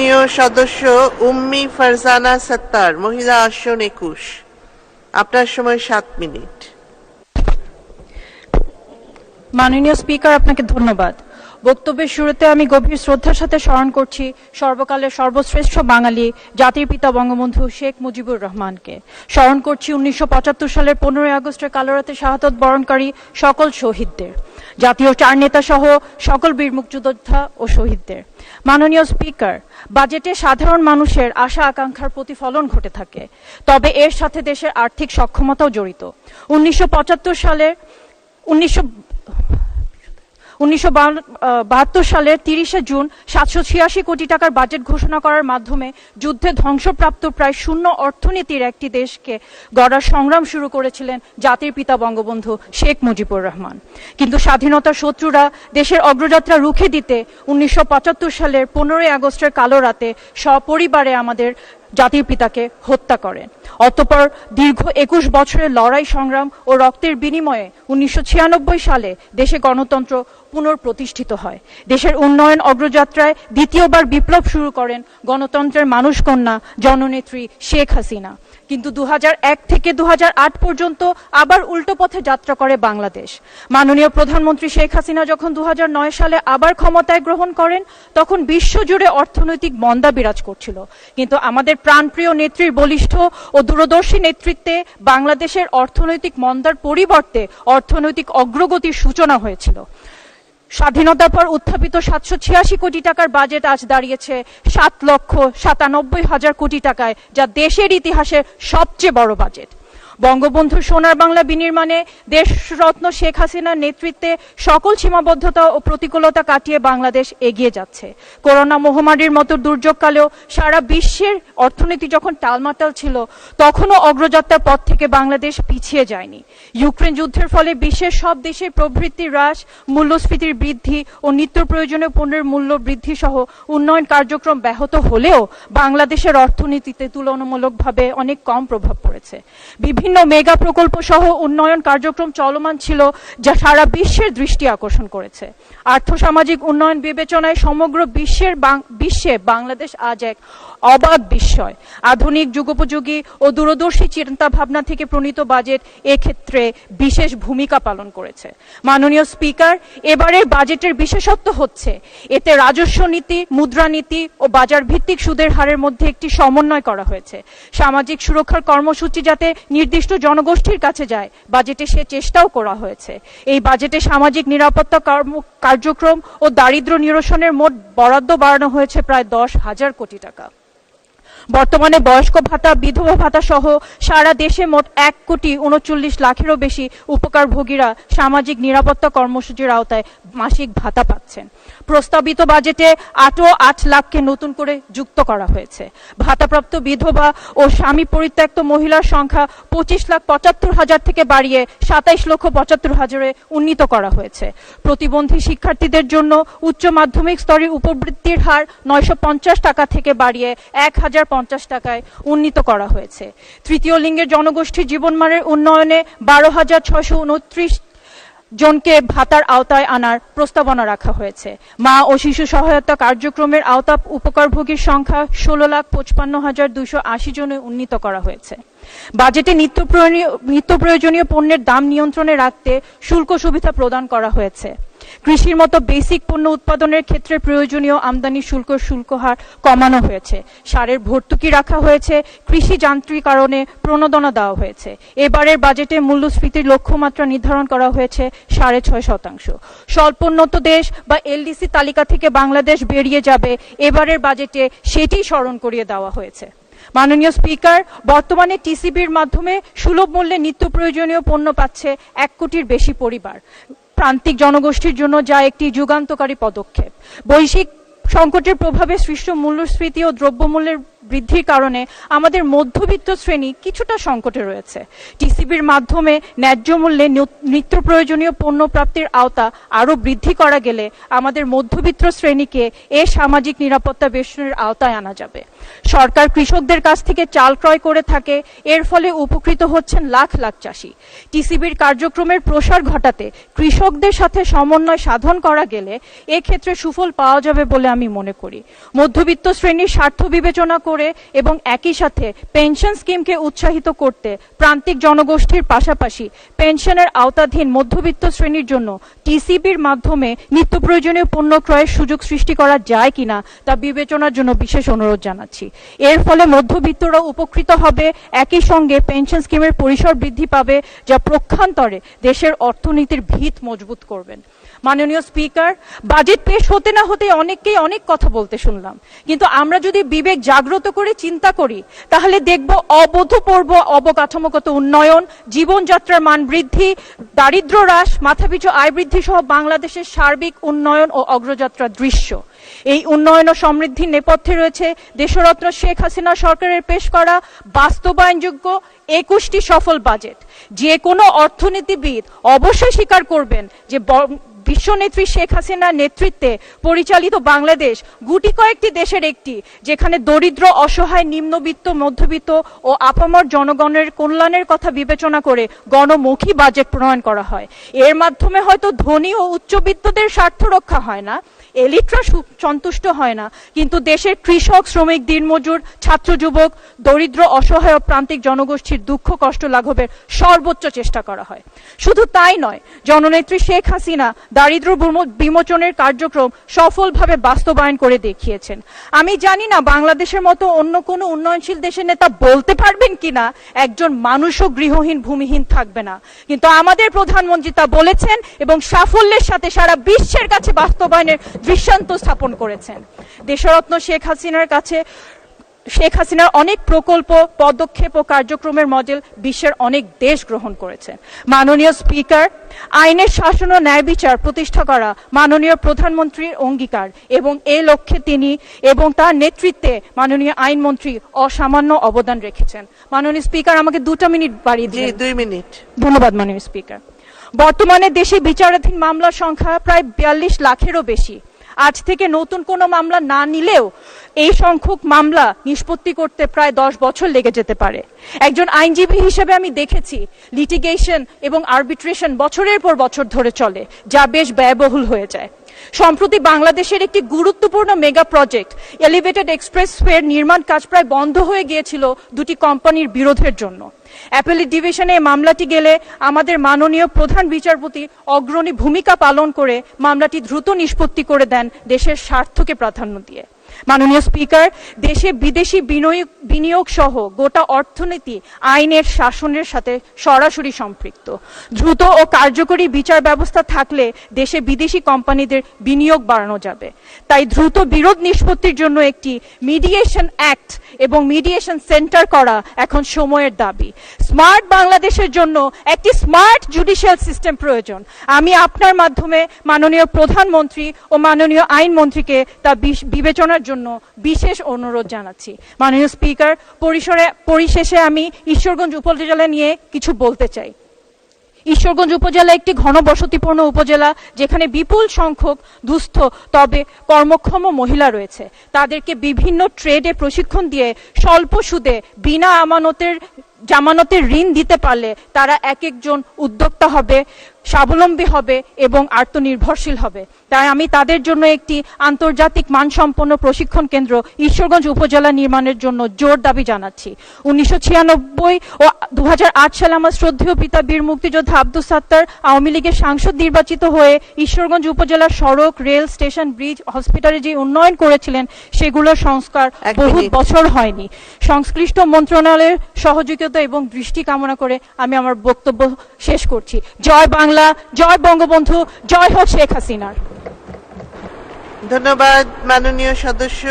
মাননীয় সদস্য উম্মি ফারজানা সত্তার, মহিলা আসন 21, আপনার সময় 7 মিনিট। মাননীয় স্পিকার, আপনাকে ধন্যবাদ। বক্তব্যের শুরুতে আমি গভীর শ্রদ্ধার সাথে স্মরণ করছি সর্বকালের সর্বশ্রেষ্ঠ বাঙালি জাতির পিতা বঙ্গবন্ধু শেখ মুজিবুর রহমানকে। স্মরণ করছি 1975 সালের 15 আগস্টের কালোরাতে শাহাদত বরণকারী সকল শহীদদের, জাতীয় 4 নেতা সহ সকল বীর মুক্তিযোদ্ধা ও শহীদদের। মাননীয় স্পিকার, বাজেটে সাধারণ মানুষের আশা আকাঙ্ক্ষার প্রতিফলন ঘটে থাকে, তবে এর সাথে দেশের আর্থিক সক্ষমতাও জড়িত। 1972 সালের 30 জুন 786 কোটি টাকার বাজেট ঘোষণা করার মাধ্যমে যুদ্ধে ধ্বংসপ্রাপ্ত প্রায় শূন্য অর্থনীতির একটি দেশকে গড়ার সংগ্রাম শুরু করেছিলেন জাতির পিতা বঙ্গবন্ধু শেখ মুজিবুর রহমান। কিন্তু স্বাধীনতার শত্রুরা দেশের অগ্রযাত্রা রুখে দিতে 1975 সালের 15 আগস্টের কালো রাতে সপরিবারে আমাদের জাতির পিতাকে হত্যা করেন। অতঃপর দীর্ঘ 21 বছরের লড়াই সংগ্রাম ও রক্তের বিনিময়ে 1996 সালে দেশে গণতন্ত্র পুনঃপ্রতিষ্ঠিত হয়। দেশের উন্নয়ন অগ্রযাত্রায় দ্বিতীয়বার বিপ্লব শুরু করেন গণতন্ত্রের মানুষকন্যা জননেত্রী শেখ হাসিনা। কিন্তু 2001 থেকে 2008 পর্যন্ত আবার উল্টো পথে যাত্রা করে বাংলাদেশ। মাননীয় প্রধানমন্ত্রী শেখ হাসিনা যখন 2009 সালে আবার ক্ষমতায় গ্রহণ করেন, তখন বিশ্বজুড়ে অর্থনৈতিক মন্দা বিরাজ করছিল। কিন্তু আমাদের প্রাণপ্রিয় নেত্রীর বলিষ্ঠ ও দূরদর্শী নেতৃত্বে বাংলাদেশের অর্থনৈতিক মন্দার পরিবর্তে অর্থনৈতিক অগ্রগতির সূচনা হয়েছিল। স্বাধীনতার পর উত্থাপিত 786 কোটি টাকার বাজেট আজ দাঁড়িয়েছে 7,97,000 কোটি টাকায়, যা দেশের ইতিহাসে সবচেয়ে বড় বাজেট। বঙ্গবন্ধুর সোনার বাংলা বিনির্মাণে দেশরত্ন শেখ হাসিনার নেতৃত্বে সকল সীমাবদ্ধতা ও প্রতিকূলতা কাটিয়ে বাংলাদেশ এগিয়ে যাচ্ছে। করোনা মহামারীর মতো দুর্যোগকালেও সারা বিশ্বের অর্থনীতি যখন টালমাটাল ছিল, তখনও অগ্রযাত্রার পথ থেকে বাংলাদেশ পিছিয়ে যায়নি। ইউক্রেন যুদ্ধের ফলে বিশ্বের সব দেশে প্রবৃদ্ধি হ্রাস, মূল্যস্ফীতির বৃদ্ধি ও নিত্য প্রয়োজনীয় পণ্যের মূল্য বৃদ্ধি সহ উন্নয়ন কার্যক্রম ব্যাহত হলেও বাংলাদেশের অর্থনীতিতে তুলনামূলকভাবে অনেক কম প্রভাব পড়েছে। বিভিন্ন মেগা প্রকল্প সহ উন্নয়ন কার্যক্রম চলমান ছিল, যা সারা বিশ্বের দৃষ্টি আকর্ষণ করেছে। আর্থসামাজিক উন্নয়ন বিবেচনায় সমগ্র বিশ্বে বাংলাদেশ আজ এক অবাক বিস্ময়। আধুনিক যুগোপযোগী ও দূরদর্শী চিন্তা ভাবনা থেকে প্রণীত বাজেট এক্ষেত্রে বিশেষ ভূমিকা পালন করেছে। মাননীয় স্পিকার, এবারের বাজেটের বিশেষত্ব হচ্ছে এতে রাজস্ব নীতি, মুদ্রানীতি ও বাজার ভিত্তিক সুদের হারের মধ্যে একটি সমন্বয় করা হয়েছে। সামাজিক সুরক্ষার কর্মসূচি যাতে নির্দিষ্ট জনগোষ্ঠীর কাছে যায়, বাজেটে সে চেষ্টাও করা হয়েছে। এই বাজেটে সামাজিক নিরাপত্তা কার্যক্রম ও দারিদ্র্য নিরসনের মোট বরাদ্দ বাড়ানো হয়েছে প্রায় 10,000 কোটি টাকা। বর্তমানে বয়স্ক ভাতা, বিধবা ভাতা সহ সারা দেশে মোট 1,39,00,000-এরও বেশি উপকারভোগীরা সামাজিক নিরাপত্তা কর্মসূচির আওতায় মাসিক ভাতা পাচ্ছেন। প্রস্তাবিত বাজেটে আরও 8 লাখকে নতুন করে যুক্ত করা হয়েছে। ভাতাপ্রাপ্ত বিধবা ও স্বামী পরিত্যক্ত মহিলার সংখ্যা 25,75,000 থেকে বাড়িয়ে 27,75,000-এ উন্নীত করা হয়েছে। প্রতিবন্ধী শিক্ষার্থীদের জন্য উচ্চ মাধ্যমিক স্তরের উপবৃত্তির হার 950 টাকা থেকে বাড়িয়ে 1,050 টাকায় উন্নীত করা হয়েছে। তৃতীয় লিঙ্গের জনগোষ্ঠীর জীবনমানের উন্নয়নে 12,629 জনকে ভাতার আওতায় আনার প্রস্তাবনা রাখা হয়েছে। মা ও শিশু সহায়তা কার্যক্রমের আওতা উপকারভোগীর সংখ্যা 16,55,280 জনে উন্নীত করা হয়েছে। বাজেটে নিত্য প্রয়োজনীয় পণ্যের দাম নিয়ন্ত্রণে রাখতে শুল্ক সুবিধা প্রদান করা হয়েছে। কৃষির মতো বেসিক পণ্য উৎপাদনের ক্ষেত্রে প্রয়োজনীয় আমদানি শুল্ক হার কমানো হয়েছে। সারের ভর্তুকি রাখা হয়েছে। কৃষি যান্ত্রিকরণে প্রণোদনা দেওয়া হয়েছে। এবারের বাজেটে মূল্যস্ফীতির লক্ষ্যমাত্রা নির্ধারণ করা হয়েছে 6.5%। স্বল্পোন্নত দেশ বা এলডিসি তালিকা থেকে বাংলাদেশ বেরিয়ে যাবে, এবারের বাজেটে সেটি স্মরণ করিয়ে দেওয়া হয়েছে। মাননীয় স্পিকার, বর্তমানে টিসিবির মাধ্যমে সুলভ মূল্যে নিত্য প্রয়োজনীয় পণ্য পাচ্ছে 1 কোটির বেশি পরিবার, প্রান্তিক জনগোষ্ঠীর জন্য যা একটি যুগান্তকারী পদক্ষেপ। বৈশ্বিক সংকটের প্রভাবে সৃষ্ট মূল্যস্ফীতি ও দ্রব্যমূল্যের বৃদ্ধির কারণে আমাদের মধ্যবিত্ত শ্রেণী কিছুটা সংকটে রয়েছে। টিসিবির মাধ্যমে ন্যায্য মূল্যে নিত্য প্রয়োজনীয় পণ্য প্রাপ্তির আওতা আরও বৃদ্ধি করা গেলে আমাদের মধ্যবিত্ত শ্রেণীকে এ সামাজিক নিরাপত্তা বেষ্টনীর আওতায় আনা যাবে। সরকার কৃষকদের কাছ থেকে চাল ক্রয় করে থাকে, এর ফলে উপকৃত হচ্ছেন লাখ লাখ চাষি। টিসিবির কার্যক্রমের প্রসার ঘটাতে কৃষকদের সাথে সমন্বয় সাধন করা গেলে এক্ষেত্রে সুফল পাওয়া যাবে বলে আমি মনে করি। মধ্যবিত্ত শ্রেণীর স্বার্থ বিবেচনা করে এবং একই সাথে পেনশন স্কিমকে উৎসাহিত করতে প্রান্তিক জনগোষ্ঠীর পাশাপাশি পেনশনের আওতাধীন মধ্যবিত্ত শ্রেণীর জন্য টিসিবির মাধ্যমে নিত্য প্রয়োজনীয় পণ্য ক্রয়ের সুযোগ সৃষ্টি করা যায় কিনা তা বিবেচনার জন্য বিশেষ অনুরোধ জানাচ্ছি। এর ফলে মধ্যবিত্তরা উপকৃত হবে, একই সঙ্গে পেনশন স্কিমের পরিসর বৃদ্ধি পাবে, যা পক্ষান্তরে দেশের অর্থনীতির ভিত মজবুত করবেন। মাননীয় স্পিকার, বাজেট পেশ হতে না হতে অনেককেই অনেক কথা বলতে শুনলাম, কিন্তু আমরা যদি বিবেক জাগ্রত করে চিন্তা করি তাহলে দেখব অবোধপূর্ব অবকাঠামোগত উন্নয়ন, জীবনযাত্রার মান বৃদ্ধি, দারিদ্র্য হ্রাস, মাথাপিছু আয় বৃদ্ধি সহ বাংলাদেশের সার্বিক উন্নয়ন ও অগ্রযাত্রার দৃশ্য। এই উন্নয়ন ও সমৃদ্ধির নেপথ্যে রয়েছে দেশরত্ন শেখ হাসিনা সরকারের পেশ করা বাস্তবায়নযোগ্য 21টি সফল বাজেট। যে কোনো অর্থনীতিবিদ অবশ্যই স্বীকার করবেন যে বিশ্বনেত্রী শেখ হাসিনার নেতৃত্বে পরিচালিত বাংলাদেশ গুটি কয়েকটি দেশের একটি, যেখানে দরিদ্র, অসহায়, নিম্নবিত্ত, মধ্যবিত্ত ও আপামর জনগণের কল্যাণের কথা বিবেচনা করে গণমুখী বাজেট প্রণয়ন করা হয়। এর মাধ্যমে হয়তো ধনী ও উচ্চবিত্তদের স্বার্থ রক্ষা হয় না, এলিটরা সন্তুষ্ট হয় না, কিন্তু দেশের কৃষক, শ্রমিক, দিনমজুর, ছাত্র, যুবক, দরিদ্র, অসহায় ও প্রান্তিক জনগোষ্ঠীর দুঃখ কষ্ট লাঘবের সর্বোচ্চ চেষ্টা করা হয়। শুধু তাই নয়, জননেত্রী শেখ হাসিনা দারিদ্র্য বিমোচনের কার্যক্রম সফলভাবে বাস্তবায়ন করে দেখিয়েছেন। আমি জানি না বাংলাদেশের মতো অন্য কোনো উন্নয়নশীল দেশের নেতা বলতে পারবেন কিনা একজন মানুষও গৃহহীন, ভূমিহীন থাকবে না, কিন্তু আমাদের প্রধানমন্ত্রী তা বলেছেন এবং সাফল্যের সাথে সারা বিশ্বের কাছে বাস্তবায়নের দৃষ্টান্ত স্থাপন করেছেন। দেশরত্ন শেখ হাসিনার অনেক প্রকল্প, পদক্ষেপ ও কার্যক্রমের মডেল বিশ্বের অনেক দেশ গ্রহণ করেছে। মাননীয় স্পিকার, আইনের শাসন ও ন্যায় বিচার প্রতিষ্ঠা করা মাননীয় প্রধানমন্ত্রীর অঙ্গীকার এবং এই লক্ষ্যে তিনি এবং তার নেতৃত্বে মাননীয় আইনমন্ত্রী অসামান্য অবদান রেখেছেন। মাননীয় স্পিকার, আমাকে 2 মিনিট বাড়িয়ে দিন। 2 মিনিট। ধন্যবাদ মাননীয় স্পিকার। বর্তমানে দেশে বিচারাধীন মামলার সংখ্যা প্রায় 42 লাখেরও বেশি। আজ থেকে নতুন কোনো মামলা না নিলেও এই সংখ্যক মামলা নিষ্পত্তি করতে প্রায় 10 বছর লেগে যেতে পারে। একজন আইনজীবী হিসেবে আমি দেখেছি লিটিগেশন এবং আরবিট্রেশন বছরের পর বছর ধরে চলে, যা বেশ ব্যয়বহুল হয়ে যায়। সম্প্রতি বাংলাদেশের একটি গুরুত্বপূর্ণ মেগা প্রজেক্ট এলিভেটেড এক্সপ্রেসওয়ের নির্মাণ কাজ প্রায় বন্ধ হয়ে গিয়েছিল দুটি কোম্পানির বিরোধের জন্য। অ্যাপেলেট ডিভিশনে এই মামলাটি গেলে আমাদের মাননীয় প্রধান বিচারপতি অগ্রণী ভূমিকা পালন করে মামলাটি দ্রুত নিষ্পত্তি করে দেন দেশের স্বার্থকে প্রাধান্য দিয়ে। মাননীয় স্পিকার, দেশে বিদেশি বিনিয়োগ সহ গোটা অর্থনীতি আইনের শাসনের সাথে সরাসরি সম্পৃক্ত। দ্রুত ও কার্যকরী বিচার ব্যবস্থা থাকলে দেশে বিদেশি কোম্পানিদের বিনিয়োগ বাড়ানো যাবে। তাই দ্রুত বিরোধ নিষ্পত্তির জন্য একটি মিডিয়েশন অ্যাক্ট এবং মিডিয়েশন সেন্টার করা এখন সময়ের দাবি। স্মার্ট বাংলাদেশের জন্য একটি স্মার্ট জুডিশিয়াল সিস্টেম প্রয়োজন। আমি আপনার মাধ্যমে মাননীয় প্রধানমন্ত্রী ও মাননীয় আইনমন্ত্রীকে তা বিবেচনার জন্য বিশেষ অনুরোধ জানাচ্ছি। মাননীয় স্পিকার, পরিশেষে আমি ঈশ্বরগঞ্জ উপজেলা নিয়ে কিছু বলতে চাই। ঈশ্বরগঞ্জ উপজেলা একটি ঘনবসতিপূর্ণ উপজেলা, যেখানে বিপুল সংখ্যক দুস্থ তবে কর্মক্ষম মহিলা রয়েছে। তাদেরকে বিভিন্ন ট্রেডে প্রশিক্ষণ দিয়ে স্বল্প সুদে বিনা জামানতের ঋণ দিতে পারলে তারা এক একজন উদ্যোক্তা হবে, স্বাবলম্বী হবে এবং আত্মনির্ভরশীল হবে। তাই আমি তাদের জন্য একটি আন্তর্জাতিক মানসম্পন্ন প্রশিক্ষণ কেন্দ্র ঈশ্বরগঞ্জ উপজেলা নির্মাণের জন্য জোর দাবি জানাচ্ছি। 1996 ও 2008 সালে আমার শ্রদ্ধেয় পিতা বীর মুক্তিযোদ্ধা আব্দুস সাত্তার আওয়ামী লীগের সাংসদ নির্বাচিত হয়ে ঈশ্বরগঞ্জ উপজেলার সড়ক, রেল, স্টেশন, ব্রিজ, হসপিটালে যে উন্নয়ন করেছিলেন সেগুলোর সংস্কার বহু বছর হয়নি। সংশ্লিষ্ট মন্ত্রণালয়ের সহযোগিতা এবং দৃষ্টি কামনা করে আমি আমার বক্তব্য শেষ করছি। জয় বাংলা, জয় বঙ্গবন্ধু, জয় হোক শেখ হাসিনার। ধন্যবাদ মাননীয় সদস্য।